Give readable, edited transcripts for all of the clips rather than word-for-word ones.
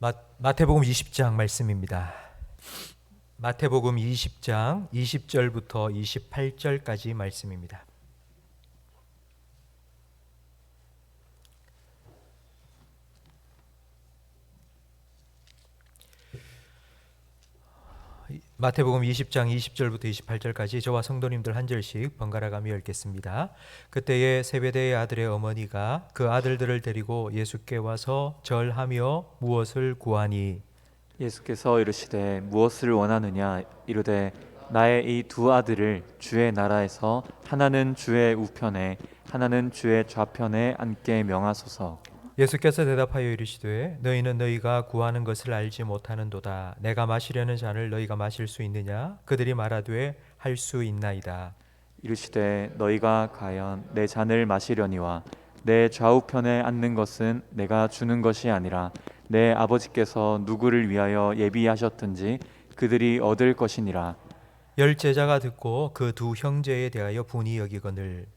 마태복음 20장 말씀입니다. 마태복음 20장 20절부터 28절까지 말씀입니다. 마태복음 20장 20절부터 28절까지 저와 성도님들 한 절씩 번갈아 가며 읽겠습니다. 그때에 세베대의 아들의 어머니가 그 아들들을 데리고 예수께 와서 절하며 무엇을 구하니 예수께서 이르시되 무엇을 원하느냐 이르되 나의 이 두 아들을 주의 나라에서 하나는 주의 우편에 하나는 주의 좌편에 앉게 명하소서. 예수께서 대답하여 이르시되 너희는 너희가 구하는 것을 알지 못하는도다. 내가 마시려는 잔을 너희가 마실 수 있느냐? 그들이 말하되 할 수 있나이다. 이르시되 너희가 과연 내 잔을 마시려니와 내 좌우편에 앉는 것은 내가 주는 것이 아니라 내 아버지께서 누구를 위하여 예비하셨든지 그들이 얻을 것이니라. 열 제자가 듣고 그 두 형제에 대하여 분이 여기거늘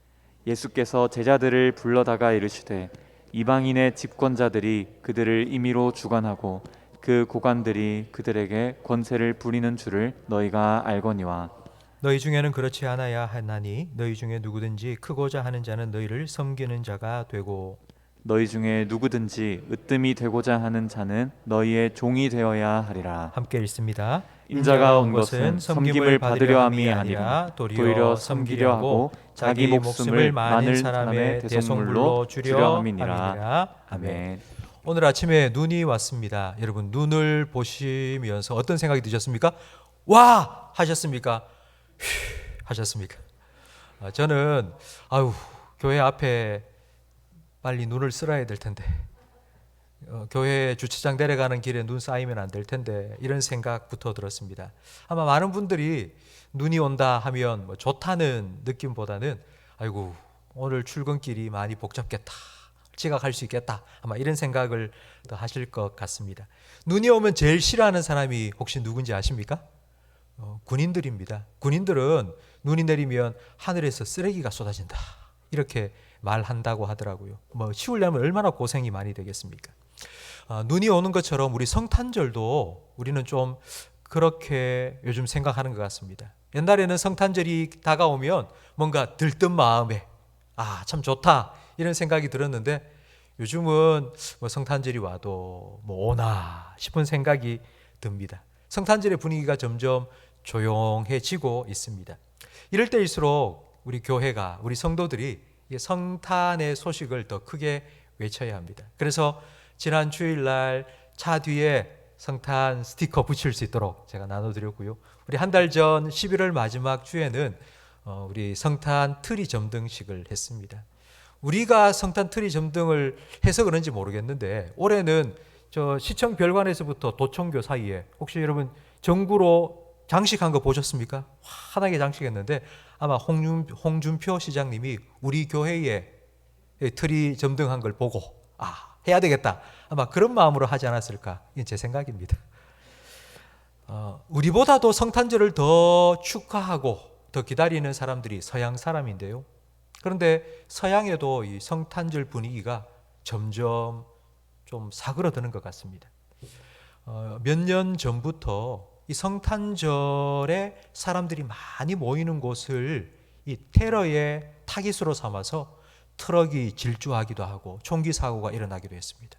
예수께서 제자들을 불러다가 이르시되 이방인의 집권자들이 그들을 임의로 주관하고 그 고관들이 그들에게 권세를 부리는 줄을 너희가 알거니와 너희 중에는 그렇지 않아야 하나니 너희 중에 누구든지 크고자 하는 자는 너희를 섬기는 자가 되고 너희 중에 누구든지 으뜸이 되고자 하는 자는 너희의 종이 되어야 하리라. 함께 읽습니다. 인자가 온 것은 섬김을 받으려 함이 아니라 도리어 섬기려 하고 자기 목숨을 많은 사람의 대속물로 주려 함이니라. 아멘. 오늘 아침에 눈이 왔습니다. 여러분 눈을 보시면서 어떤 생각이 드셨습니까? 와! 하셨습니까? 휘! 하셨습니까? 저는 교회 앞에 빨리 눈을 쓸어야 될 텐데 교회 주차장 내려가는 길에 눈 쌓이면 안 될 텐데 이런 생각부터 들었습니다. 아마 많은 분들이 눈이 온다 하면 좋다는 느낌보다는 아이고 오늘 출근길이 많이 복잡겠다, 지각할 수 있겠다, 아마 이런 생각을 더 하실 것 같습니다. 눈이 오면 제일 싫어하는 사람이 혹시 누군지 아십니까? 군인들입니다. 군인들은 눈이 내리면 하늘에서 쓰레기가 쏟아진다 이렇게 말한다고 하더라고요. 치우려면 얼마나 고생이 많이 되겠습니까? 눈이 오는 것처럼 우리 성탄절도 우리는 좀 그렇게 요즘 생각하는 것 같습니다. 옛날에는 성탄절이 다가오면 뭔가 들뜬 마음에 참 좋다 이런 생각이 들었는데 요즘은 성탄절이 와도 오나 싶은 생각이 듭니다. 성탄절의 분위기가 점점 조용해지고 있습니다. 이럴 때일수록 우리 교회가, 우리 성도들이 성탄의 소식을 더 크게 외쳐야 합니다. 그래서 지난 주일날 차 뒤에 성탄 스티커 붙일 수 있도록 제가 나눠드렸고요. 우리 한 달 전 11월 마지막 주에는 우리 성탄 트리 점등식을 했습니다. 우리가 성탄 트리 점등을 해서 그런지 모르겠는데 올해는 저 시청 별관에서부터 도청교 사이에 혹시 여러분 전구로 장식한 거 보셨습니까? 환하게 장식했는데 아마 홍준표 시장님이 우리 교회에 트리 점등한 걸 보고 해야 되겠다 아마 그런 마음으로 하지 않았을까, 이게 제 생각입니다. 우리보다도 성탄절을 더 축하하고 더 기다리는 사람들이 서양 사람인데요. 그런데 서양에도 이 성탄절 분위기가 점점 좀 사그러드는 것 같습니다. 몇 년 전부터 이 성탄절에 사람들이 많이 모이는 곳을 이 테러의 타깃으로 삼아서 트럭이 질주하기도 하고 총기 사고가 일어나기도 했습니다.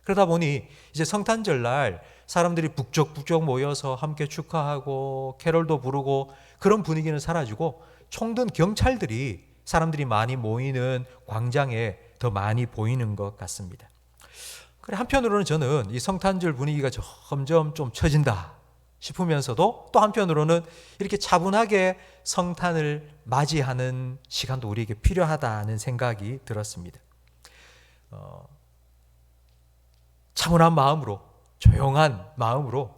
그러다 보니 이제 성탄절날 사람들이 북적북적 모여서 함께 축하하고 캐롤도 부르고 그런 분위기는 사라지고 총든 경찰들이 사람들이 많이 모이는 광장에 더 많이 보이는 것 같습니다. 그래 한편으로는 저는 이 성탄절 분위기가 점점 좀 처진다 싶으면서도 또 한편으로는 이렇게 차분하게 성탄을 맞이하는 시간도 우리에게 필요하다는 생각이 들었습니다. 차분한 마음으로, 조용한 마음으로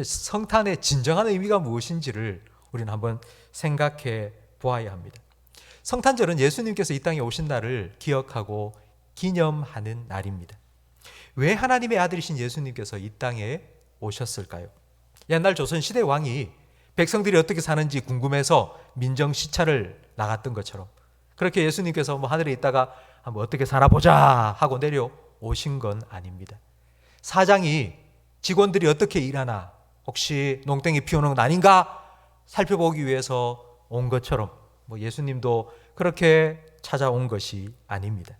성탄의 진정한 의미가 무엇인지를 우리는 한번 생각해 보아야 합니다. 성탄절은 예수님께서 이 땅에 오신 날을 기억하고 기념하는 날입니다. 왜 하나님의 아들이신 예수님께서 이 땅에 오셨을까요? 옛날 조선시대 왕이 백성들이 어떻게 사는지 궁금해서 민정시찰을 나갔던 것처럼 그렇게 예수님께서 하늘에 있다가 한번 어떻게 살아보자 하고 내려오신 건 아닙니다. 사장이 직원들이 어떻게 일하나, 혹시 농땡이 피우는 건 아닌가 살펴보기 위해서 온 것처럼 예수님도 그렇게 찾아온 것이 아닙니다.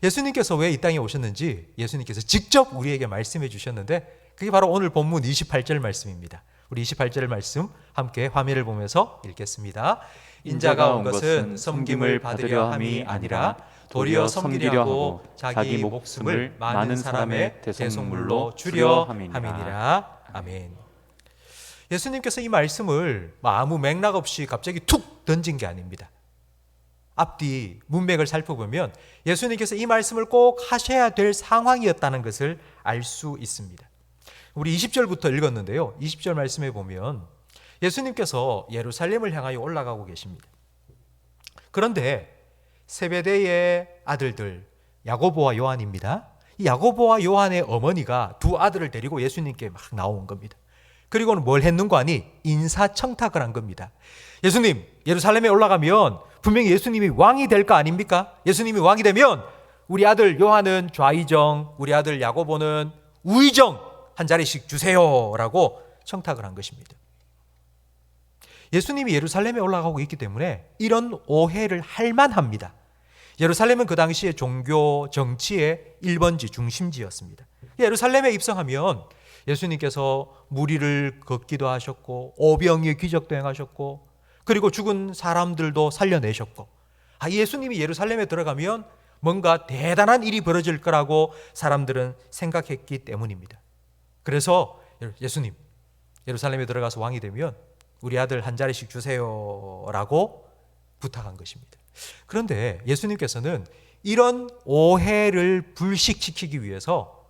예수님께서 왜 이 땅에 오셨는지 예수님께서 직접 우리에게 말씀해 주셨는데, 그게 바로 오늘 본문 28절 말씀입니다. 우리 28절 말씀 함께 화면을 보면서 읽겠습니다. 인자가 온 것은 섬김을 받으려 함이 아니라 도리어 섬기려 하고 자기 목숨을 많은 사람의 대속물로 주려 함이니라. 아멘. 예수님께서 이 말씀을 아무 맥락 없이 갑자기 툭 던진 게 아닙니다. 앞뒤 문맥을 살펴보면 예수님께서 이 말씀을 꼭 하셔야 될 상황이었다는 것을 알 수 있습니다. 우리 20절부터 읽었는데요. 20절 말씀에 보면 예수님께서 예루살렘을 향하여 올라가고 계십니다. 그런데 세베대의 아들들 야고보와 요한입니다. 이 야고보와 요한의 어머니가 두 아들을 데리고 예수님께 막 나온 겁니다. 그리고는 뭘 했는고 하니 인사청탁을 한 겁니다. 예수님, 예루살렘에 올라가면 분명히 예수님이 왕이 될 거 아닙니까? 예수님이 왕이 되면 우리 아들 요한은 좌의정, 우리 아들 야고보는 우의정 한 자리씩 주세요라고 청탁을 한 것입니다. 예수님이 예루살렘에 올라가고 있기 때문에 이런 오해를 할 만합니다. 예루살렘은 그 당시에 종교 정치의 1번지 중심지였습니다. 예루살렘에 입성하면 예수님께서 무리를 걷기도 하셨고 오병이의 기적도 행하셨고 그리고 죽은 사람들도 살려내셨고, 예수님이 예루살렘에 들어가면 뭔가 대단한 일이 벌어질 거라고 사람들은 생각했기 때문입니다. 그래서 예수님, 예루살렘에 들어가서 왕이 되면 우리 아들 한 자리씩 주세요라고 부탁한 것입니다. 그런데 예수님께서는 이런 오해를 불식시키기 위해서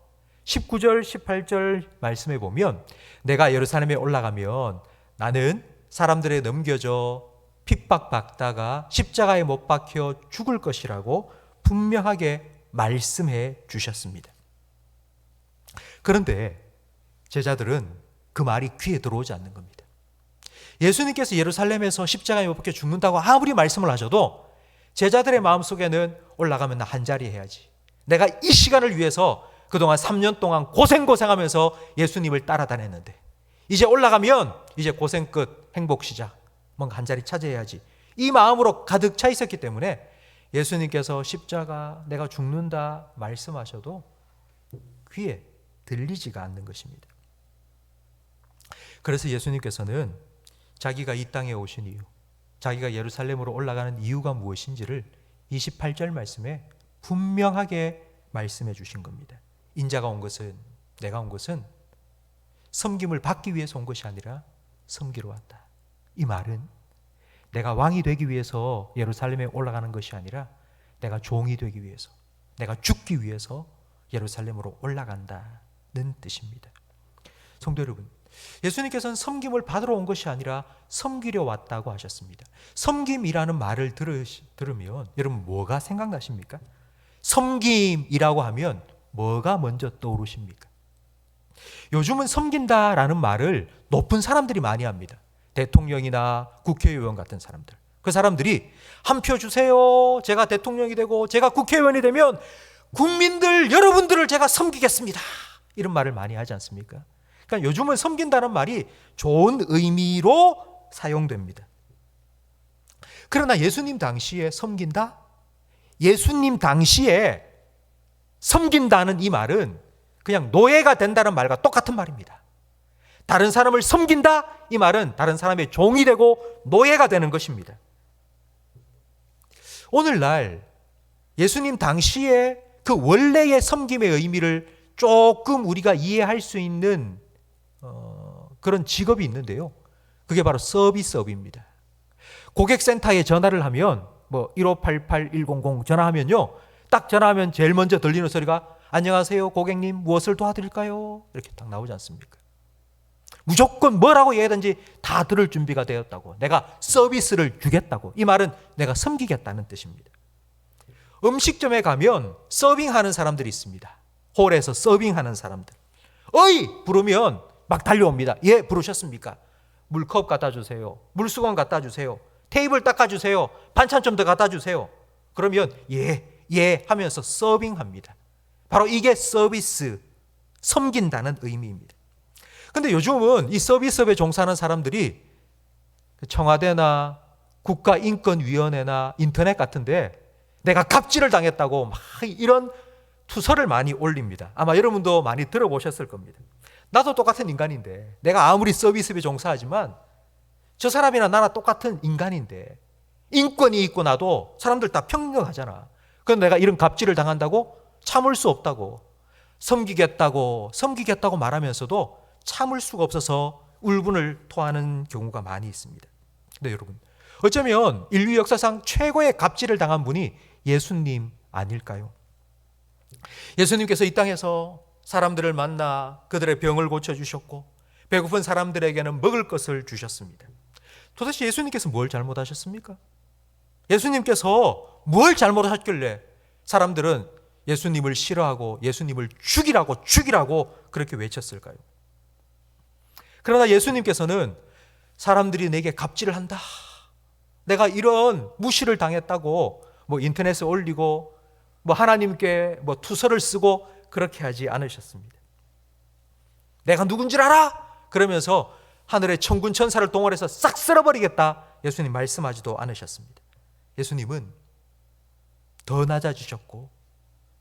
19절, 18절 말씀에 보면 내가 예루살렘에 올라가면 나는 사람들에 넘겨져 핍박받다가 십자가에 못 박혀 죽을 것이라고 분명하게 말씀해 주셨습니다. 그런데 제자들은 그 말이 귀에 들어오지 않는 겁니다. 예수님께서 예루살렘에서 십자가에 못 박혀 죽는다고 아무리 말씀을 하셔도 제자들의 마음속에는 올라가면 나 한 자리 해야지. 내가 이 시간을 위해서 그동안 3년 동안 고생하면서 예수님을 따라다녔는데 이제 올라가면 이제 고생 끝, 행복 시작, 뭔가 한 자리 차지해야지. 이 마음으로 가득 차 있었기 때문에 예수님께서 십자가 내가 죽는다 말씀하셔도 귀에 들리지가 않는 것입니다. 그래서 예수님께서는 자기가 이 땅에 오신 이유, 자기가 예루살렘으로 올라가는 이유가 무엇인지를 28절 말씀에 분명하게 말씀해 주신 겁니다. 인자가 온 것은, 내가 온 것은 섬김을 받기 위해서 온 것이 아니라 섬기러 왔다. 이 말은 내가 왕이 되기 위해서 예루살렘에 올라가는 것이 아니라 내가 종이 되기 위해서, 내가 죽기 위해서 예루살렘으로 올라간다는 뜻입니다. 성도 여러분, 예수님께서는 섬김을 받으러 온 것이 아니라 섬기려 왔다고 하셨습니다. 섬김이라는 말을 들으면 여러분 뭐가 생각나십니까? 섬김이라고 하면 뭐가 먼저 떠오르십니까? 요즘은 섬긴다라는 말을 높은 사람들이 많이 합니다. 대통령이나 국회의원 같은 사람들. 그 사람들이 한 표 주세요. 제가 대통령이 되고 제가 국회의원이 되면 국민들 여러분들을 제가 섬기겠습니다. 이런 말을 많이 하지 않습니까? 그러니까 요즘은 섬긴다는 말이 좋은 의미로 사용됩니다. 그러나 예수님 당시에 섬긴다? 예수님 당시에 섬긴다는 이 말은 그냥 노예가 된다는 말과 똑같은 말입니다. 다른 사람을 섬긴다? 이 말은 다른 사람의 종이 되고 노예가 되는 것입니다. 오늘날 예수님 당시에 그 원래의 섬김의 의미를 조금 우리가 이해할 수 있는 그런 직업이 있는데요. 그게 바로 서비스업입니다. 고객센터에 전화를 하면 1588-100 전화하면요. 딱 전화하면 제일 먼저 들리는 소리가 안녕하세요 고객님 무엇을 도와드릴까요? 이렇게 딱 나오지 않습니까? 무조건 뭐라고 얘기하든지 다 들을 준비가 되었다고, 내가 서비스를 주겠다고, 이 말은 내가 섬기겠다는 뜻입니다. 음식점에 가면 서빙하는 사람들이 있습니다. 홀에서 서빙하는 사람들. 어이! 부르면 막 달려옵니다. 예, 부르셨습니까? 물컵 갖다 주세요. 물수건 갖다 주세요. 테이블 닦아 주세요. 반찬 좀 더 갖다 주세요. 그러면 예 하면서 서빙합니다. 바로 이게 섬긴다는 의미입니다. 근데 요즘은 이 서비스업에 종사하는 사람들이 청와대나 국가인권위원회나 인터넷 같은데 내가 갑질을 당했다고 막 이런 투서를 많이 올립니다. 아마 여러분도 많이 들어보셨을 겁니다. 나도 똑같은 인간인데, 내가 아무리 서비스업에 종사하지만 저 사람이나 나나 똑같은 인간인데 인권이 있고 나도 사람들 다 평등하잖아. 그런데 내가 이런 갑질을 당한다고 참을 수 없다고, 섬기겠다고 말하면서도 참을 수가 없어서 울분을 토하는 경우가 많이 있습니다. 근데 여러분, 어쩌면 인류 역사상 최고의 갑질을 당한 분이 예수님 아닐까요? 예수님께서 이 땅에서 사람들을 만나 그들의 병을 고쳐주셨고 배고픈 사람들에게는 먹을 것을 주셨습니다. 도대체 예수님께서 뭘 잘못하셨습니까? 예수님께서 뭘 잘못하셨길래 사람들은 예수님을 싫어하고 예수님을 죽이라고 그렇게 외쳤을까요? 그러나 예수님께서는 사람들이 내게 갑질을 한다, 내가 이런 무시를 당했다고 인터넷에 올리고 하나님께 투서를 쓰고 그렇게 하지 않으셨습니다. 내가 누군지 알아? 그러면서 하늘의 천군 천사를 동원해서 싹 쓸어버리겠다, 예수님 말씀하지도 않으셨습니다. 예수님은 더 낮아지셨고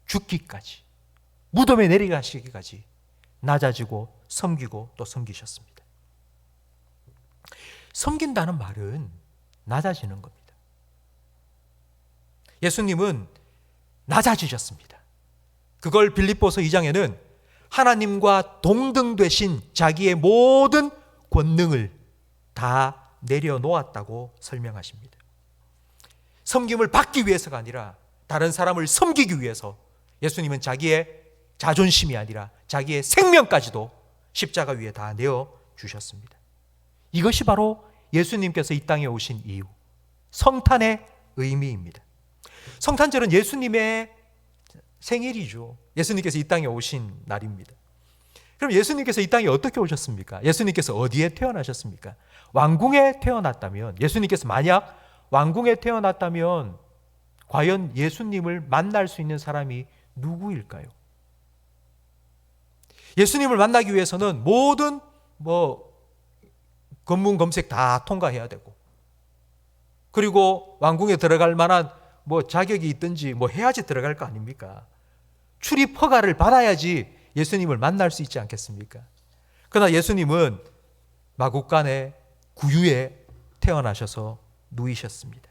죽기까지, 무덤에 내려가시기까지 낮아지고 섬기고 또 섬기셨습니다. 섬긴다는 말은 낮아지는 겁니다. 예수님은 낮아지셨습니다. 그걸 빌립보서 2장에는 하나님과 동등 되신 자기의 모든 권능을 다 내려놓았다고 설명하십니다. 섬김을 받기 위해서가 아니라 다른 사람을 섬기기 위해서 예수님은 자기의 자존심이 아니라 자기의 생명까지도 십자가 위에 다 내어주셨습니다. 이것이 바로 예수님께서 이 땅에 오신 이유, 성탄의 의미입니다. 성탄절은 예수님의 생일이죠. 예수님께서 이 땅에 오신 날입니다. 그럼 예수님께서 이 땅에 어떻게 오셨습니까? 예수님께서 어디에 태어나셨습니까? 왕궁에 태어났다면, 예수님께서 만약 왕궁에 태어났다면 과연 예수님을 만날 수 있는 사람이 누구일까요? 예수님을 만나기 위해서는 모든 검문 검색 다 통과해야 되고, 그리고 왕궁에 들어갈 만한 자격이 있든지 해야지 들어갈 거 아닙니까? 출입 허가를 받아야지 예수님을 만날 수 있지 않겠습니까? 그러나 예수님은 마국간의 구유에 태어나셔서 누이셨습니다.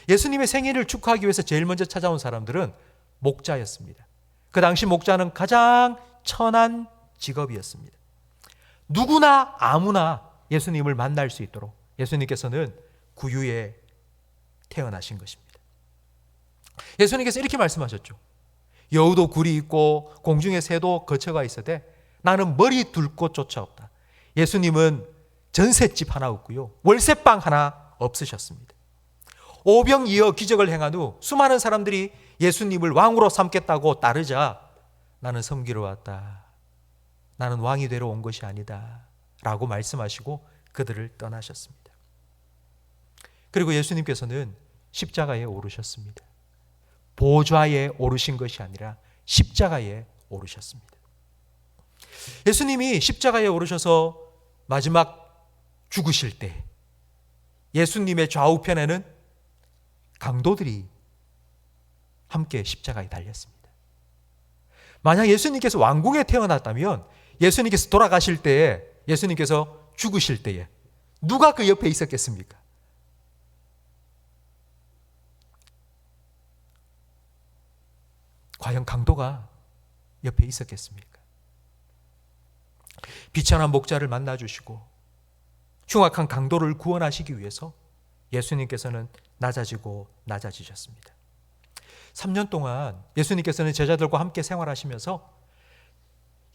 예수님의 생일을 축하하기 위해서 제일 먼저 찾아온 사람들은 목자였습니다. 그 당시 목자는 가장 천한 직업이었습니다. 누구나 아무나 예수님을 만날 수 있도록 예수님께서는 구유에 태어나신 것입니다. 예수님께서 이렇게 말씀하셨죠. 여우도 굴이 있고 공중의 새도 거처가 있으되 나는 머리 둘 곳조차 없다. 예수님은 전셋집 하나 없고요, 월세방 하나 없으셨습니다. 오병이어 기적을 행한 후 수많은 사람들이 예수님을 왕으로 삼겠다고 따르자 나는 섬기러 왔다, 나는 왕이 되러 온 것이 아니다 라고 말씀하시고 그들을 떠나셨습니다. 그리고 예수님께서는 십자가에 오르셨습니다. 보좌에 오르신 것이 아니라 십자가에 오르셨습니다. 예수님이 십자가에 오르셔서 마지막 죽으실 때 예수님의 좌우편에는 강도들이 함께 십자가에 달렸습니다. 만약 예수님께서 왕궁에 태어났다면 예수님께서 돌아가실 때에, 예수님께서 죽으실 때에 누가 그 옆에 있었겠습니까? 과연 강도가 옆에 있었겠습니까? 비천한 목자를 만나주시고 흉악한 강도를 구원하시기 위해서 예수님께서는 낮아지셨습니다. 3년 동안 예수님께서는 제자들과 함께 생활하시면서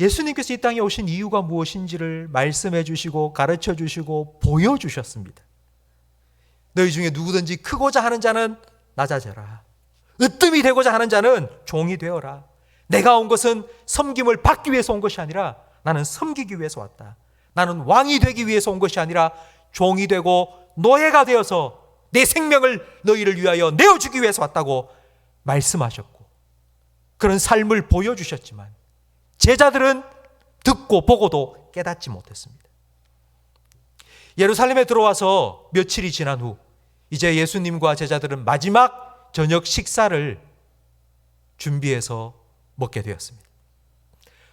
예수님께서 이 땅에 오신 이유가 무엇인지를 말씀해 주시고 가르쳐 주시고 보여주셨습니다. 너희 중에 누구든지 크고자 하는 자는 낮아져라, 으뜸이 되고자 하는 자는 종이 되어라. 내가 온 것은 섬김을 받기 위해서 온 것이 아니라 나는 섬기기 위해서 왔다. 나는 왕이 되기 위해서 온 것이 아니라 종이 되고 노예가 되어서 내 생명을 너희를 위하여 내어주기 위해서 왔다고 말씀하셨고 그런 삶을 보여주셨지만 제자들은 듣고 보고도 깨닫지 못했습니다. 예루살렘에 들어와서 며칠이 지난 후 이제 예수님과 제자들은 마지막 저녁 식사를 준비해서 먹게 되었습니다.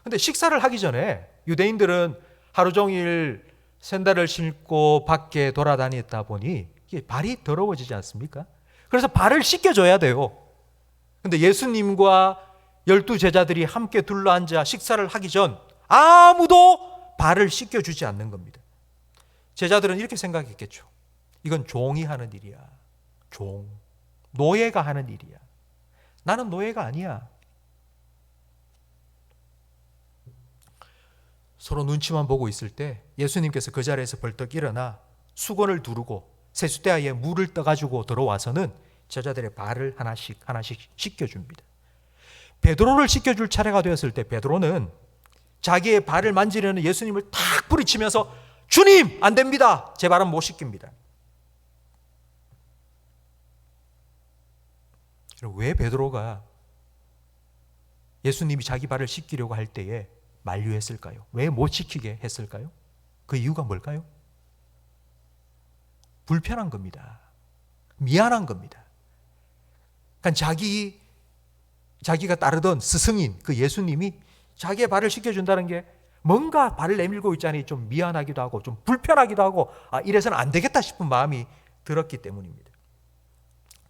그런데 식사를 하기 전에 유대인들은 하루 종일 샌들을 신고 밖에 돌아다녔다 보니 이게 발이 더러워지지 않습니까? 그래서 발을 씻겨줘야 돼요. 그런데 예수님과 12 제자들이 함께 둘러앉아 식사를 하기 전 아무도 발을 씻겨주지 않는 겁니다. 제자들은 이렇게 생각했겠죠. 이건 종이 하는 일이야. 종. 노예가 하는 일이야. 나는 노예가 아니야. 서로 눈치만 보고 있을 때 예수님께서 그 자리에서 벌떡 일어나 수건을 두르고 세숫대야에 물을 떠가지고 들어와서는 제자들의 발을 하나씩 씻겨줍니다. 베드로를 씻겨줄 차례가 되었을 때 베드로는 자기의 발을 만지려는 예수님을 탁 부리치면서 주님 안 됩니다. 제 발은 못 씻깁니다. 왜 베드로가 예수님이 자기 발을 씻기려고 할 때에 만류했을까요? 왜 못 씻기게 했을까요? 그 이유가 뭘까요? 불편한 겁니다. 미안한 겁니다. 그러니까 자기가 따르던 스승인 그 예수님이 자기의 발을 씻겨준다는 게 뭔가 발을 내밀고 있자니 좀 미안하기도 하고 좀 불편하기도 하고 이래서는 안 되겠다 싶은 마음이 들었기 때문입니다.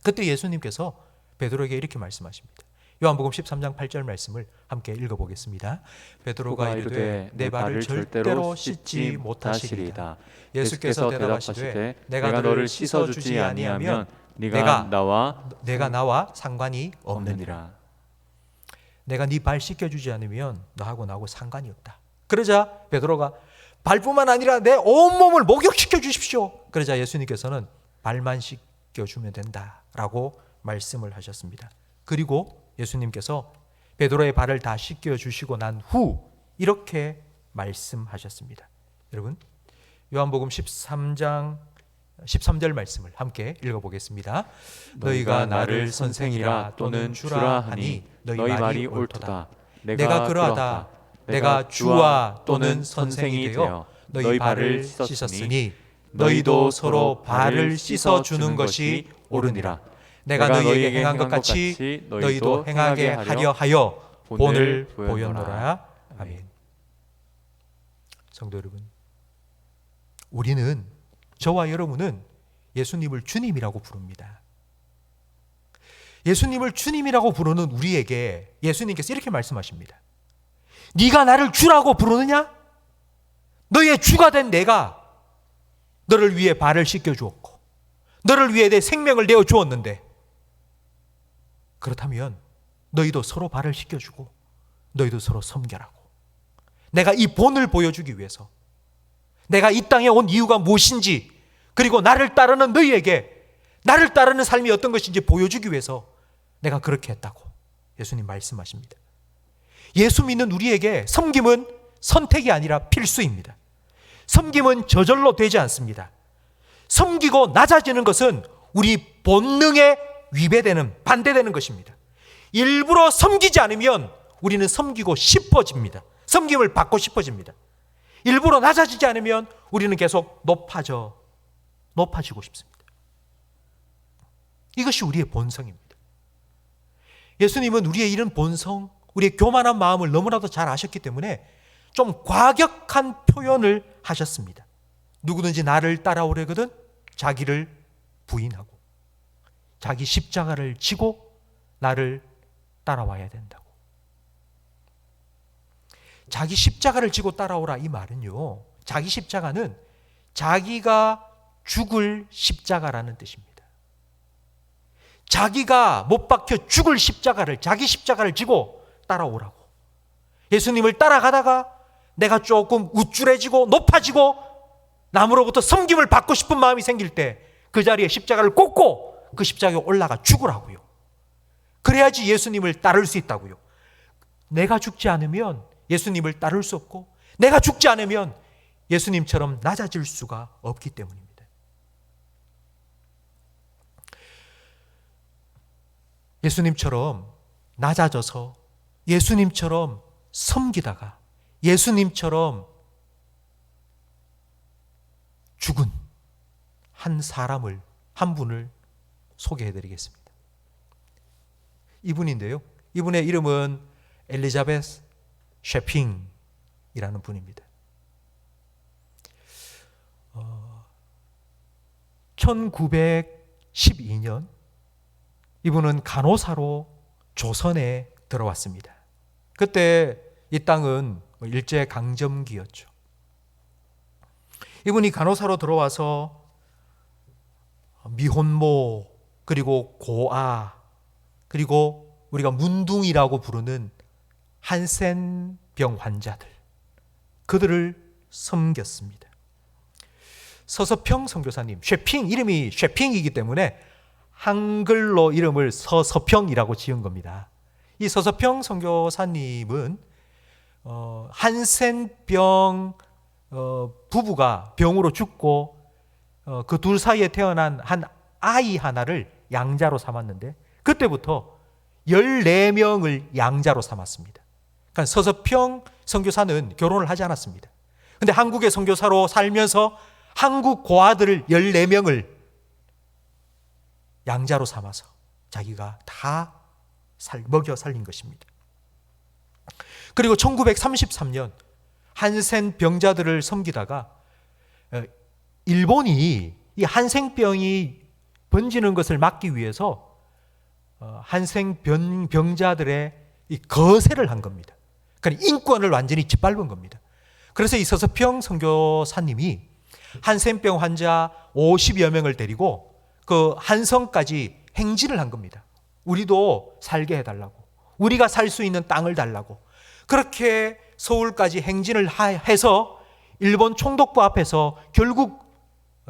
그때 예수님께서 베드로에게 이렇게 말씀하십니다. 요한복음 13장 8절 말씀을 함께 읽어보겠습니다. 베드로가 이르되 내 발을 절대로 씻지 못하시리이다. 예수께서 대답하시되 내가 너를 씻어주지 아니하면 네가 나와 상관이 없느니라. 내가 네 발 씻겨주지 않으면 나하고 상관이 없다. 그러자 베드로가 발뿐만 아니라 내 온몸을 목욕시켜 주십시오. 그러자 예수님께서는 발만 씻겨주면 된다라고 말씀을 하셨습니다. 그리고 예수님께서 베드로의 발을 다 씻겨주시고 난 후 이렇게 말씀하셨습니다. 여러분 요한복음 13장 13절 말씀을 함께 읽어보겠습니다. 너희가 나를 선생이라 또는 주라 하니 너희 말이 옳도다. 내가 그러하다. 내가 주와 또는 선생이 되어 너희 발을 씻었으니 너희도 서로 발을 씻어주는 것이 옳으니라. 내가 너희에게 행한 것 같이 너희도 행하게 하려 하여 본을 보였노라. 아멘. 성도 여러분, 우리는 저와 여러분은 예수님을 주님이라고 부릅니다. 예수님을 주님이라고 부르는 우리에게 예수님께서 이렇게 말씀하십니다. 네가 나를 주라고 부르느냐? 너의 주가 된 내가 너를 위해 발을 씻겨주었고 너를 위해 내 생명을 내어주었는데 그렇다면 너희도 서로 발을 씻겨주고 너희도 서로 섬겨라고. 내가 이 본을 보여주기 위해서 내가 이 땅에 온 이유가 무엇인지 그리고 나를 따르는 너희에게 나를 따르는 삶이 어떤 것인지 보여주기 위해서 내가 그렇게 했다고 예수님 말씀하십니다. 예수 믿는 우리에게 섬김은 선택이 아니라 필수입니다. 섬김은 저절로 되지 않습니다. 섬기고 낮아지는 것은 우리 본능에 위배되는 반대되는 것입니다. 일부러 섬기지 않으면 우리는 섬기고 싶어집니다. 섬김을 받고 싶어집니다. 일부러 낮아지지 않으면 우리는 계속 높아지고 싶습니다. 이것이 우리의 본성입니다. 예수님은 우리의 이런 본성, 우리의 교만한 마음을 너무나도 잘 아셨기 때문에 좀 과격한 표현을 하셨습니다. 누구든지 나를 따라오려거든 자기를 부인하고 자기 십자가를 지고 나를 따라와야 된다고. 자기 십자가를 지고 따라오라 이 말은요, 자기 십자가는 자기가 죽을 십자가라는 뜻입니다. 자기가 못 박혀 죽을 십자가를, 자기 십자가를 지고 따라오라고. 예수님을 따라가다가 내가 조금 우쭐해지고 높아지고 남으로부터 섬김을 받고 싶은 마음이 생길 때 그 자리에 십자가를 꽂고 그 십자가에 올라가 죽으라고요. 그래야지 예수님을 따를 수 있다고요. 내가 죽지 않으면 예수님을 따를 수 없고 내가 죽지 않으면 예수님처럼 낮아질 수가 없기 때문입니다. 예수님처럼 낮아져서 예수님처럼 섬기다가 예수님처럼 죽은 한 사람을, 한 분을 소개해 드리겠습니다. 이분인데요. 이분의 이름은 엘리자베스 셰핑이라는 분입니다. 1912년 이분은 간호사로 조선에 들어왔습니다. 그때 이 땅은 일제 강점기였죠. 이분이 간호사로 들어와서 미혼모, 그리고 고아, 그리고 우리가 문둥이라고 부르는 한센병 환자들, 그들을 섬겼습니다. 서서평 선교사님, 셰핑, 이름이 셰핑이기 때문에 한글로 이름을 서서평이라고 지은 겁니다. 이 서서평 선교사님은 한센병 부부가 병으로 죽고 그 둘 사이에 태어난 한 아이 하나를 양자로 삼았는데 그때부터 14명을 양자로 삼았습니다. 그러니까 서서평 선교사는 결혼을 하지 않았습니다. 그런데 한국의 선교사로 살면서 한국 고아들을 14명을 양자로 삼아서 자기가 다 먹여 살린 것입니다. 그리고 1933년 한센 병자들을 섬기다가 일본이 이 한센병이 번지는 것을 막기 위해서 한센 병자들의 이 거세를 한 겁니다. 그러니까 인권을 완전히 짓밟은 겁니다. 그래서 이 서서평 선교사님이 한센병 환자 50여 명을 데리고 그 한성까지 행진을 한 겁니다. 우리도 살게 해달라고, 우리가 살 수 있는 땅을 달라고. 그렇게 서울까지 행진을 해서 일본 총독부 앞에서 결국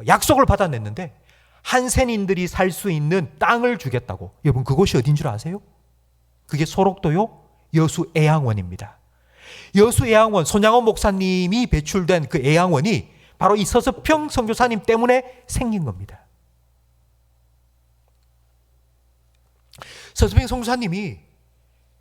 약속을 받아냈는데 한센인들이 살 수 있는 땅을 주겠다고. 여러분, 그곳이 어딘 줄 아세요? 그게 소록도요 여수애양원입니다. 여수애양원, 손양원 목사님이 배출된 그 애양원이 바로 이 서서평 선교사님 때문에 생긴 겁니다. 서서평 선교사님이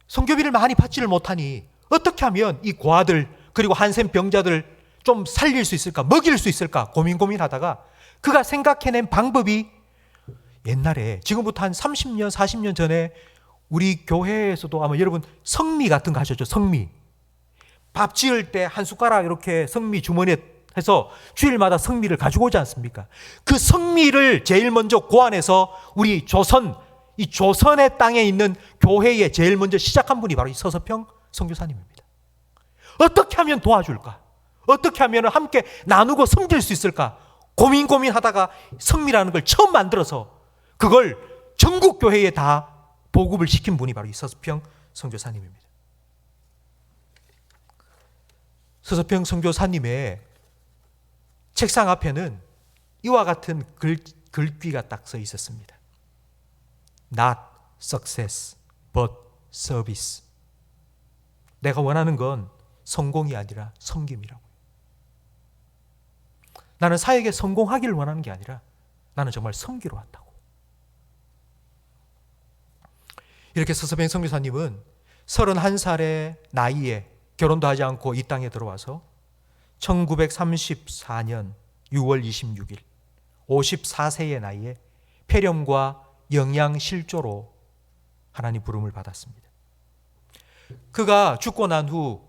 선교비를 많이 받지를 못하니 어떻게 하면 이 고아들 그리고 한센 병자들 좀 살릴 수 있을까, 먹일 수 있을까 고민하다가 그가 생각해낸 방법이 옛날에, 지금부터 한 30년 40년 전에 우리 교회에서도 아마 여러분 성미 같은 거 하셨죠. 성미. 밥 지을 때 한 숟가락 이렇게 성미 주머니에 해서 주일마다 성미를 가지고 오지 않습니까? 그 성미를 제일 먼저 고안해서 우리 조선, 이 조선의 땅에 있는 교회에 제일 먼저 시작한 분이 바로 이 서서평 선교사님입니다. 어떻게 하면 도와줄까? 어떻게 하면 함께 나누고 섬길 수 있을까? 고민하다가 성미라는 걸 처음 만들어서 그걸 전국 교회에 다 보급을 시킨 분이 바로 이 서서평 선교사님입니다. 서서평 선교사님의 책상 앞에는 이와 같은 글귀가 딱 써 있었습니다. Not success, but service. 내가 원하는 건 성공이 아니라 섬김이라고. 나는 사역에 성공하기를 원하는 게 아니라 나는 정말 섬기러 왔다고. 이렇게 서서평 선교사님은 31살의 나이에 결혼도 하지 않고 이 땅에 들어와서 1934년 6월 26일 54세의 나이에 폐렴과 영양실조로 하나님 부름을 받았습니다. 그가 죽고 난 후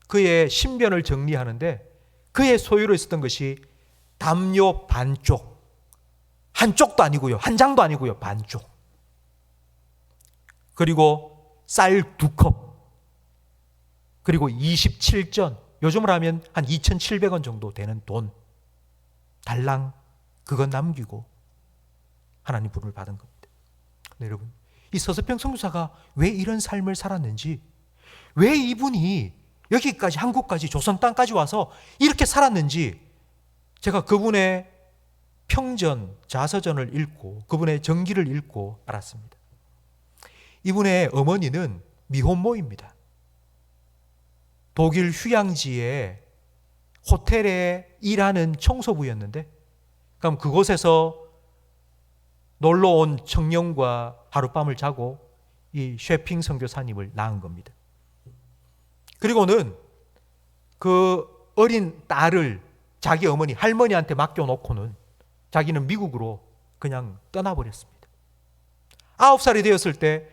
그의 신변을 정리하는데 그의 소유로 있었던 것이 담요 반쪽, 한쪽도 아니고요, 한 장도 아니고요, 반쪽. 그리고 쌀 2컵, 그리고 27전, 요즘으로 하면 한 2,700원 정도 되는 돈, 달랑 그건 남기고 하나님 부름을 받은 겁니다. 네, 여러분, 이 서서평 선교사가 왜 이런 삶을 살았는지, 왜 이분이 여기까지 한국까지 조선 땅까지 와서 이렇게 살았는지 제가 그분의 평전, 자서전을 읽고 그분의 전기를 읽고 알았습니다. 이분의 어머니는 미혼모입니다. 독일 휴양지의 호텔에 일하는 청소부였는데, 그럼 그곳에서 놀러 온 청년과 하룻밤을 자고 이 셰핑 선교사님을 낳은 겁니다. 그리고는 그 어린 딸을 자기 어머니 할머니한테 맡겨놓고는 자기는 미국으로 그냥 떠나버렸습니다. 9살이 되었을 때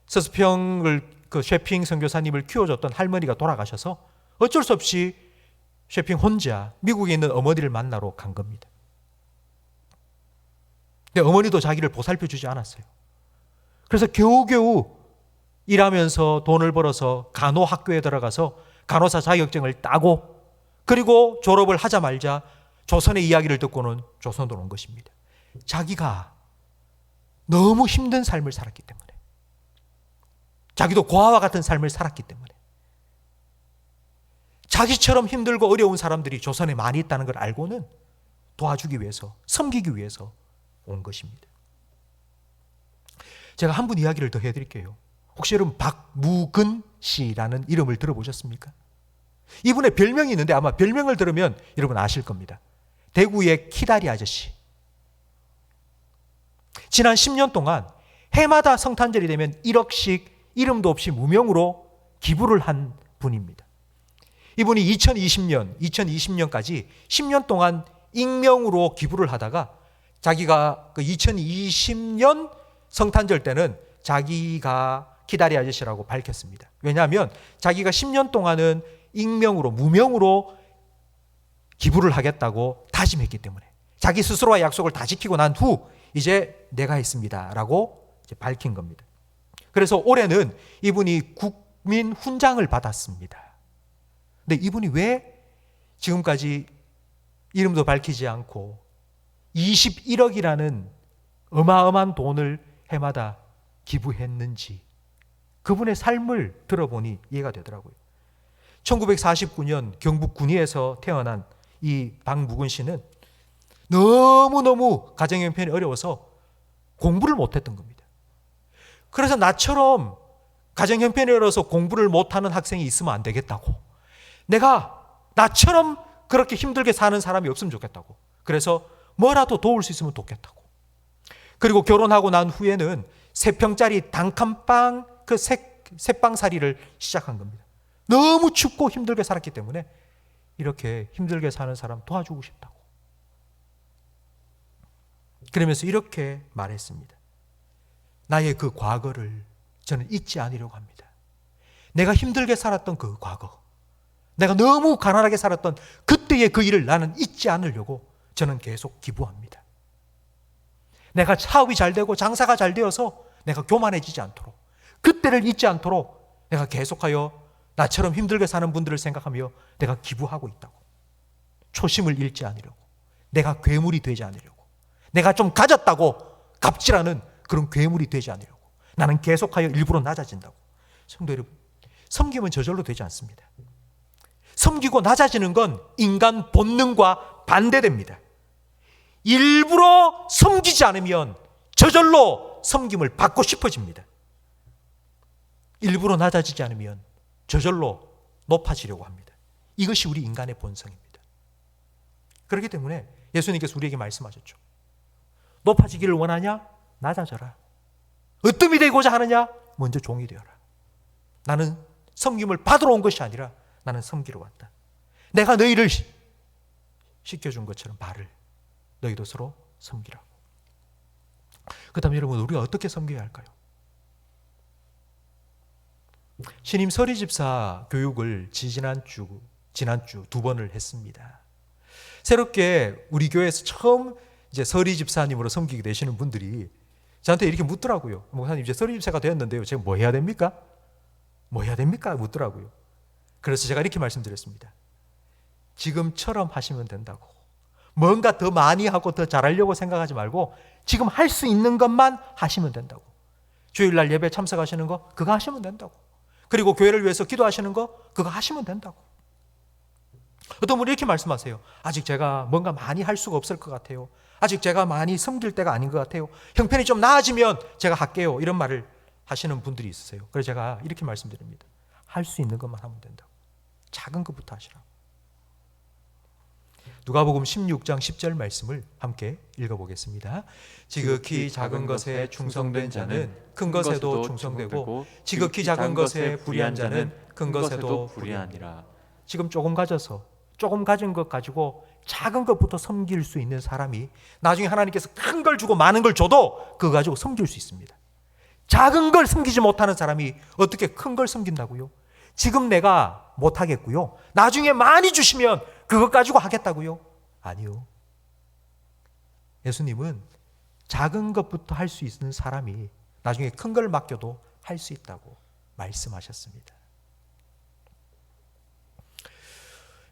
서스평을 그 셰핑 선교사님을 키워줬던 할머니가 돌아가셔서 어쩔 수 없이 셰핑 혼자 미국에 있는 어머니를 만나러 간 겁니다. 근데 어머니도 자기를 보살펴 주지 않았어요. 그래서 겨우겨우 일하면서 돈을 벌어서 간호학교에 들어가서 간호사 자격증을 따고 그리고 졸업을 하자마자 조선의 이야기를 듣고는 조선으로 온 것입니다. 자기가 너무 힘든 삶을 살았기 때문에, 자기도 고아와 같은 삶을 살았기 때문에, 자기처럼 힘들고 어려운 사람들이 조선에 많이 있다는 걸 알고는 도와주기 위해서, 섬기기 위해서 온 것입니다. 제가 한 분 이야기를 더 해드릴게요. 혹시 여러분 박무근 씨라는 이름을 들어보셨습니까? 이분의 별명이 있는데 아마 별명을 들으면 여러분 아실 겁니다. 대구의 키다리 아저씨. 지난 10년 동안 해마다 성탄절이 되면 1억씩 이름도 없이 무명으로 기부를 한 분입니다. 이분이 2020년까지 10년 동안 익명으로 기부를 하다가 자기가 그 2020년 성탄절 때는 자기가 키다리 아저씨라고 밝혔습니다. 왜냐하면 자기가 10년 동안은 익명으로 무명으로 기부를 하겠다고 다짐했기 때문에 자기 스스로와 약속을 다 지키고 난 후 이제 내가 했습니다 라고 이제 밝힌 겁니다. 그래서 올해는 이분이 국민 훈장을 받았습니다. 근데 이분이 왜 지금까지 이름도 밝히지 않고 21억이라는 어마어마한 돈을 해마다 기부했는지 그분의 삶을 들어보니 이해가 되더라고요. 1949년 경북 군위에서 태어난 이 박무근 씨는 너무너무 가정 형편이 어려워서 공부를 못했던 겁니다. 그래서 나처럼 가정 형편이 어려워서 공부를 못하는 학생이 있으면 안 되겠다고, 내가 나처럼 그렇게 힘들게 사는 사람이 없으면 좋겠다고, 그래서 뭐라도 도울 수 있으면 돕겠다고, 그리고 결혼하고 난 후에는 3평짜리 단칸방 그 새방살이를 시작한 겁니다. 너무 춥고 힘들게 살았기 때문에 이렇게 힘들게 사는 사람 도와주고 싶다고. 그러면서 이렇게 말했습니다. 나의 그 과거를 저는 잊지 않으려고 합니다. 내가 힘들게 살았던 그 과거, 내가 너무 가난하게 살았던 그때의 그 일을 나는 잊지 않으려고 저는 계속 기부합니다. 내가 사업이 잘 되고 장사가 잘 되어서 내가 교만해지지 않도록, 그때를 잊지 않도록 내가 계속하여 나처럼 힘들게 사는 분들을 생각하며 내가 기부하고 있다고. 초심을 잃지 않으려고, 내가 괴물이 되지 않으려고, 내가 좀 가졌다고 갑질하는 그런 괴물이 되지 않으려고 나는 계속하여 일부러 낮아진다고. 성도 여러분, 섬김은 저절로 되지 않습니다. 섬기고 낮아지는 건 인간 본능과 반대됩니다. 일부러 섬기지 않으면 저절로 섬김을 받고 싶어집니다. 일부러 낮아지지 않으면 저절로 높아지려고 합니다. 이것이 우리 인간의 본성입니다. 그렇기 때문에 예수님께서 우리에게 말씀하셨죠. 높아지기를 원하냐? 낮아져라. 으뜸이 되고자 하느냐? 먼저 종이 되어라. 나는 섬김을 받으러 온 것이 아니라 나는 섬기러 왔다. 내가 너희를 시켜준 것처럼 말을 너희도 서로 섬기라고. 그 다음에 여러분, 우리가 어떻게 섬겨야 할까요? 신임 서리집사 교육을 지난주 2번을 했습니다. 새롭게 우리 교회에서 처음 이제 서리집사님으로 섬기게 되시는 분들이 저한테 이렇게 묻더라고요. 목사님, 이제 서리집사가 되었는데요, 제가 뭐 해야 됩니까? 뭐 해야 됩니까? 묻더라고요. 그래서 제가 이렇게 말씀드렸습니다. 지금처럼 하시면 된다고. 뭔가 더 많이 하고 더 잘하려고 생각하지 말고 지금 할 수 있는 것만 하시면 된다고. 주일날 예배 참석하시는 거 그거 하시면 된다고. 그리고 교회를 위해서 기도하시는 거 그거 하시면 된다고. 어떤 분이 이렇게 말씀하세요. 아직 제가 뭔가 많이 할 수가 없을 것 같아요. 아직 제가 많이 섬길 때가 아닌 것 같아요. 형편이 좀 나아지면 제가 할게요. 이런 말을 하시는 분들이 있으세요. 그래서 제가 이렇게 말씀드립니다. 할 수 있는 것만 하면 된다고. 작은 것부터 하시라고. 누가복음 16장 10절 말씀을 함께 읽어보겠습니다. 지극히 작은 것에 충성된 자는 큰 것에도 충성되고 지극히 작은 것에 불의한 자는 큰 것에도 불의하니라. 지금 조금 가져서 조금 가진 것 가지고 작은 것부터 섬길 수 있는 사람이 나중에 하나님께서 큰 걸 주고 많은 걸 줘도 그거 가지고 섬길 수 있습니다. 작은 걸 섬기지 못하는 사람이 어떻게 큰 걸 섬긴다고요? 지금 내가 못하겠고요. 나중에 많이 주시면 그것 가지고 하겠다고요? 아니요. 예수님은 작은 것부터 할 수 있는 사람이 나중에 큰 걸 맡겨도 할 수 있다고 말씀하셨습니다.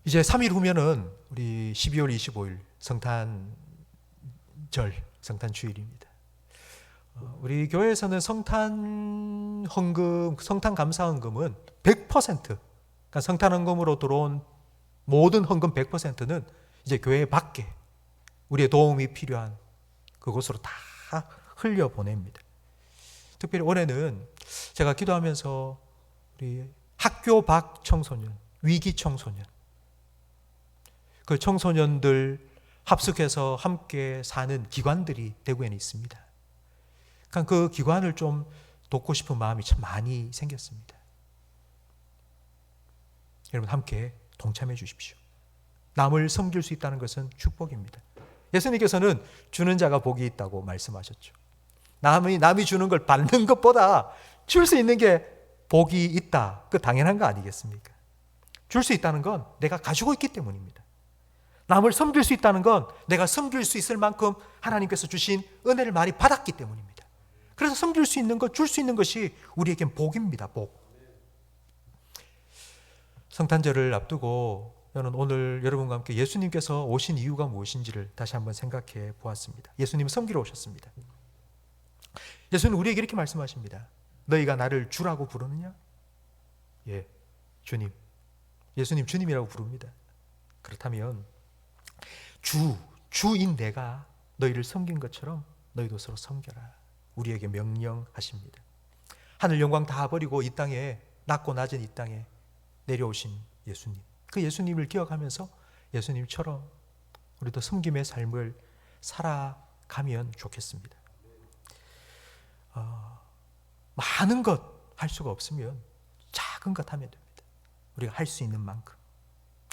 이제 3일 후면은 우리 12월 25일 성탄절, 성탄주일입니다. 우리 교회에서는 성탄 헌금, 성탄 감사 헌금은 100%, 그러니까 성탄 헌금으로 들어온 모든 헌금 100%는 이제 교회 밖에 우리의 도움이 필요한 그곳으로 다 흘려 보냅니다. 특별히 올해는 제가 기도하면서 우리 학교 밖 청소년, 위기 청소년, 그 청소년들 합숙해서 함께 사는 기관들이 대구에는 있습니다. 그러니까 그 기관을 좀 돕고 싶은 마음이 참 많이 생겼습니다. 여러분 함께 동참해 주십시오. 남을 섬길 수 있다는 것은 축복입니다. 예수님께서는 주는 자가 복이 있다고 말씀하셨죠. 남이 주는 걸 받는 것보다 줄 수 있는 게 복이 있다. 그 당연한 거 아니겠습니까? 줄 수 있다는 건 내가 가지고 있기 때문입니다. 남을 섬길 수 있다는 건 내가 섬길 수 있을 만큼 하나님께서 주신 은혜를 많이 받았기 때문입니다. 그래서 섬길 수 있는 것, 줄 수 있는 것이 우리에겐 복입니다. 복. 성탄절을 앞두고 저는 오늘 여러분과 함께 예수님께서 오신 이유가 무엇인지를 다시 한번 생각해 보았습니다. 예수님은 섬기러 오셨습니다. 예수님은 우리에게 이렇게 말씀하십니다. 너희가 나를 주라고 부르느냐? 예, 주님. 예수님 주님이라고 부릅니다. 그렇다면 주인 내가 너희를 섬긴 것처럼 너희도 서로 섬겨라. 우리에게 명령하십니다. 하늘 영광 다 버리고 이 땅에, 낮고 낮은 이 땅에 내려오신 예수님. 그 예수님을 기억하면서 예수님처럼 우리도 섬김의 삶을 살아가면 좋겠습니다. 많은 것 할 수가 없으면 작은 것 하면 됩니다. 우리가 할 수 있는 만큼.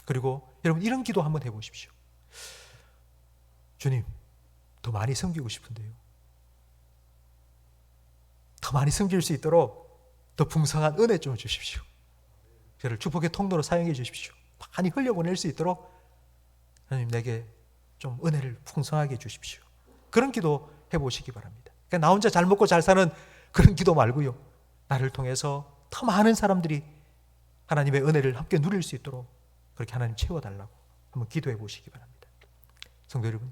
그리고 여러분 이런 기도 한번 해보십시오. 주님, 더 많이 섬기고 싶은데요. 더 많이 섬길 수 있도록 더 풍성한 은혜 좀 주십시오. 저를 축복의 통로로 사용해 주십시오. 많이 흘려보낼 수 있도록 하나님 내게 좀 은혜를 풍성하게 주십시오. 그런 기도 해보시기 바랍니다. 그러니까 나 혼자 잘 먹고 잘 사는 그런 기도 말고요. 나를 통해서 더 많은 사람들이 하나님의 은혜를 함께 누릴 수 있도록 그렇게 하나님 채워달라고 한번 기도해 보시기 바랍니다. 성도 여러분,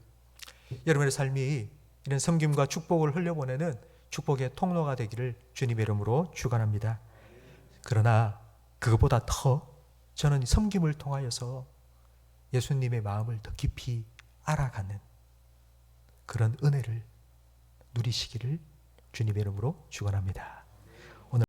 여러분의 삶이 이런 섬김과 축복을 흘려보내는 축복의 통로가 되기를 주님의 이름으로 축원합니다. 그러나 그것보다 더 저는 섬김을 통하여서 예수님의 마음을 더 깊이 알아가는 그런 은혜를 누리시기를 주님의 이름으로 축원합니다.